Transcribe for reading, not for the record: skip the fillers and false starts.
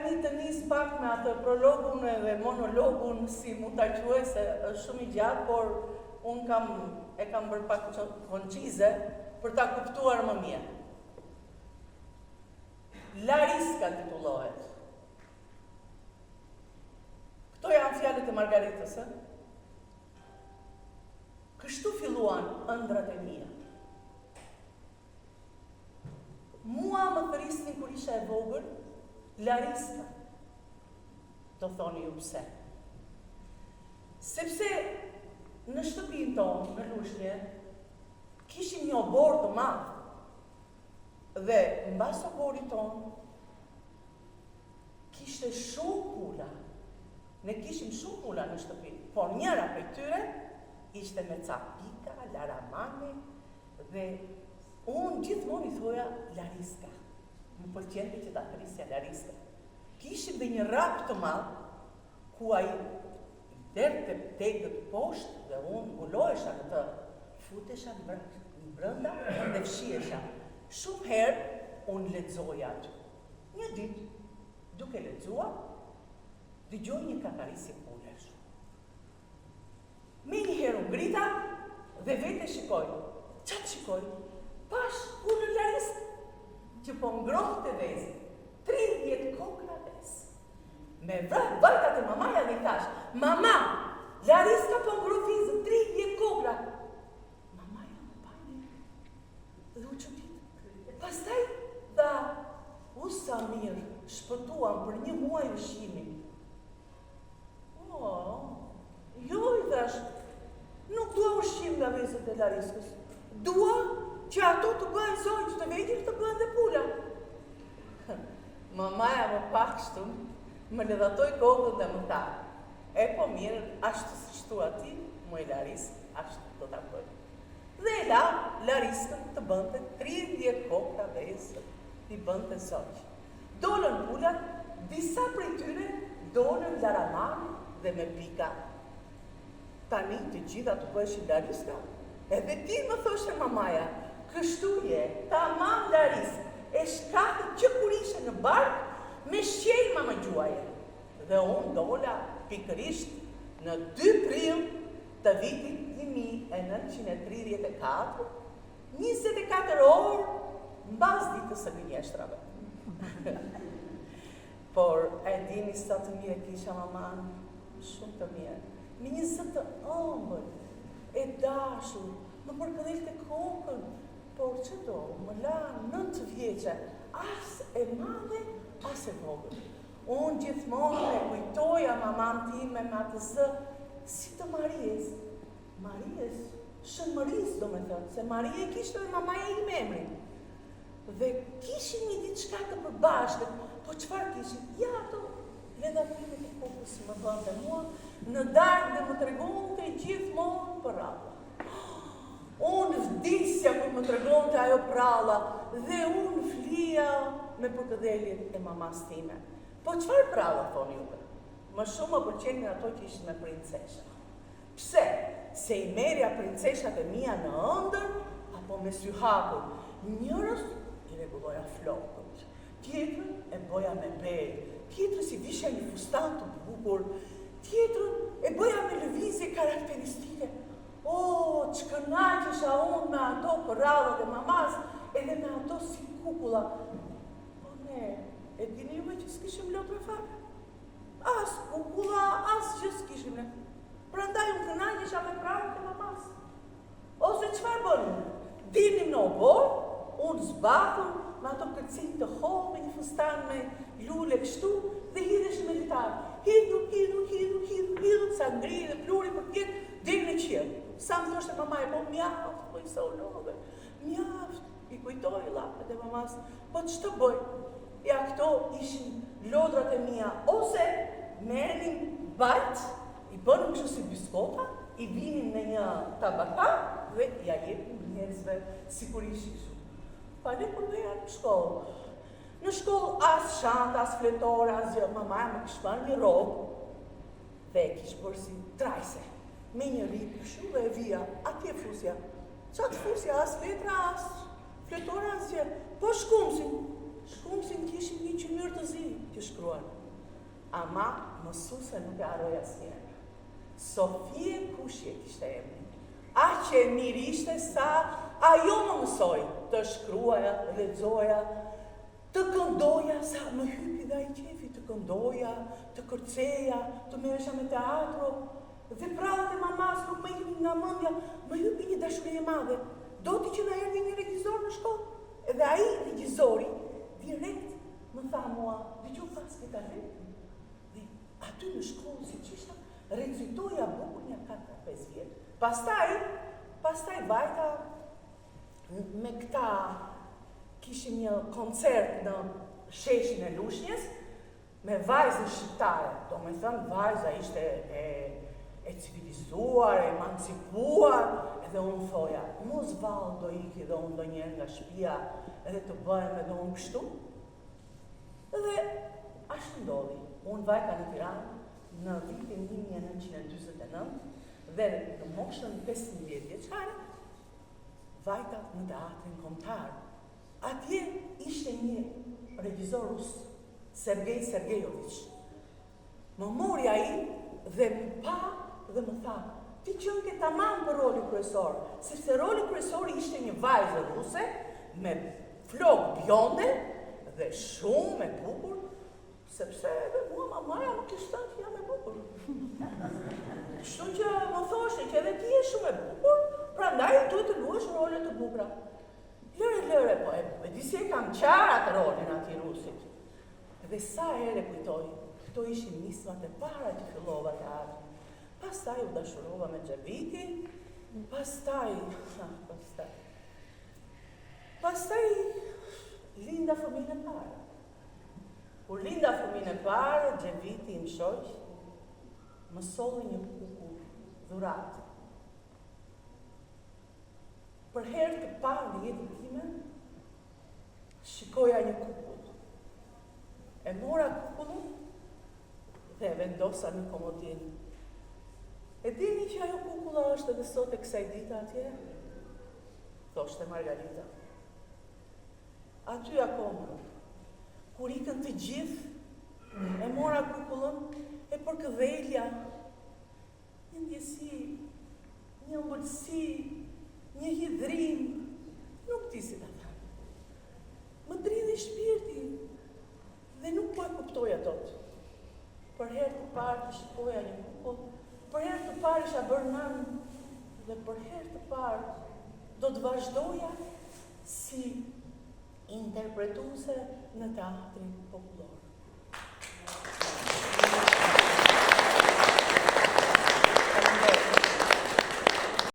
tani të nis pak me atë prologun dhe monologun si mund ta quaj se është shumë i gjatë, por unë e kam bërë pak koncize për ta kuptuar më mirë. Lariska titullohet. Këto janë fjalët e Margaritës, Kështu filluan ëndrat e mia. Mua më thërisnin kur isha e vogël, Lariska, do thoni ju pse. Sepse në shtëpinë tonë, në Lushnjë, kishim një obor të madh. Dhe mbas oborit tonë, kishte shumë pula. Ne kishim shumë pula në shtëpi, por njëra prej tyre ishte me ca pika, laramane, dhe unë gjithmonë i thoja Lariska. Më pëlqente që ta thrisja Lariska. Kishim dhe një rap të madh, ku ai derte tegët poshtë dhe unë ngulohesha në të, futesha në brenda dhe fshihesha. Shumë herë unë lexoja aty. Një ditë, duke lexuar, dëgjoj një kakarisje pulesh. Me një herë unë ngrita dhe vete shikoj. Çfarë shikoj? Pash pulën Lariska që po ngrohte vezë. 30 kokra vezë. Me vajtat e mamaja dhe i thash, mama, Lariska po ngrohte 30 kokra. Mamaja më pani dhe u çudit. Pastaj tha, u sa mirë, shpëtuam për një muaj ushqimi. Jo, i thash, nuk dua ushqim nga vezët e Lariskës. Dua që ato të bëhen zonjë, të vegjël të bëhen dhe pula. Mamaja më pak kështu, më lëdhatoi kokën dhe më tha, e po mirë, ashtu si thua ti, moj Lariskë, ashtu do ta bëj. Dhe e la Lariskën të bënte 30 kokra vezë, i bënte zonjë. Dolën pulat, disa prej tyre dolën laramane dhe me pika. Tani të gjitha të bëheshin Lariska. Edhe ti më thoshe mamaja, kështu je, tamam Lariska, e shkati që kur ishe në bark me shqelma më gjuaje. Dhe unë dola pikërisht në 2 prill të vitit 1934, 24 orë mbas ditës së gënjeshtrave. Por e dini sa të mirë kisha maman, shumë të mirë. Me një zë të ëmbël, e dashur, më përkëdhelte kokën, por që do, më la 9 vjeqe, as e madhe, as e vogël. Unë gjithmonë e kujtoja maman time me atë zë, si të Marijes. Marijes, shëmëris do me thënë, se Marije kishte dhe mamaja i memrin. Dhe kishin një diçka të përbashkët, po çfarë kishin? Ja ato ledatimet e kokës më bënte mua, në darkë dhe më tregonte gjithmonë për ralla. Unë vdisja kur më tregonte ajo pralla dhe unë flija me përkëdheljet e mamas time. Po çfarë pralla thoni juve? Më shumë më pëlqenin ato që ishin me princesha. Pse? Se i merja princeshat e mia në ëndër apo me sy hapur. Njërës i rregulloja flokët, tjetrën e boja me belë, tjetrën si visha një fustan të bukur, tjetrën e boja me lëvizje karakteristike. Që kënaqesha unë me ato përrallat e mamas, edhe me ato si kukulla. Po ne, e dini juve që s'kishim lotre fare? As kukulla, as që s'kishim ne. Prandaj unë kënaqesha me prallat e mamas. Ose çfarë bënim? Dilnim në obor, unë zbathur me ato kërcim të hollë me një fustan me lule kështu dhe hidheshim me litar. Hidhu, sa ngri dhe pluri për tjetë, dilë në qiell. Sa më thoshte mamaja, po mjaft, po i solove, mjaft, i kujtoj lapet e mamas, po që të bëj? Ja, këto ishin lodrat e mia, ose merrnin bajt, i bënim kështu si biskota, i vinin në një tabaka dhe ja jepnin njerëzve sikur ishin kështu. Pa ne kur doja në shkollë. Në shkollë as shanta, as fletore, as gjë, mamaja më kishte marrë një rrobë dhe e kishte bërë si trajse. Me një ripë, kështu dhe e vija, atje fusja. Qatë fusja, as letra, as fletore, as gjë. Po shkumsin. shkrumësin kishim një qymyr të zi që shkruan. Ama mësuse nuk e haroj asnjëherë. Sofie Kushje kishte emrin. Aq e mirë ishte sa ajo më mësoi të shkruaja, lexoja, të këndoja, sa më hypi dhe ai qefi të këndoja, të kërceja, të merresha me teatro. Dhe prallat e mamas nuk më hypin nga mendja, më hypi një dashuri e madhe. Do t'i që na erdhi një regjisor në shkollë. Edhe ai regjisori direkt më tha mua, "Dëgjoj pas këtë talent." Dhe aty në shkollë si çishta recitoja bukur një 4-5 vjet. Pastaj vajta me këta kishim një koncert në sheshin e Lushnjës me vajzën shqiptare. Do me thënë, vajza ishte e civilizuar, e emancipuar, edhe unë thoja, mos vallë do iki dhe unë do njerë nga shtëpia edhe të bëhem edhe unë kështu. Edhe ashtu ndodhi. Unë vajta në Tiranë në vitin 1949 dhe në moshën 15 vjeçare vajta në teatrin kombëtar. Atje ishte një regjisor rus, Sergej Sergejović. Më mori ai dhe më pa dhe më tha, "Ti qënë ke tamam për roli kryesor, sepse roli kryesor ishte një vajzë ruse me flokë bjonde dhe shumë e bukur, sepse edhe mua mamaja më kishte thënë që jam e bukur." Kështu që më thoshte që edhe ti je shumë e bukur, prandaj duhet të luash role të bukura. Lëre, po e di si e kam qarë atë rolin ati rusit. Dhe sa ere kujtoj, këto ishin nismat e para që fillova teatri. Pastaj u dashurova me Xhaviti, pastaj linda fëmijën e parë. Kur linda fëmijën e parë, Xhaviti im shoq më solli një kukull dhuratë. Për herë të parë në jetën time, shikoja një kukull. E mora kukullin dhe e vendosa në komodinë. E dini që ajo kukulla është edhe sot e kësaj dite atje? Thoshte Margarita. Aty akoma, kur ikën të gjithë, e mora kukullën, e përkëdhelja, një ndjesi, një ëmbëlsi, një hidrim, nuk di si ta thënë. Më dridhi shpirti dhe nuk po e kuptoj atot. Për herë të parë të shikoja një kukull, për herë të parë isha bërë nën dhe për herë të parë do të vazhdoja si interpretuese në teatrin popullor.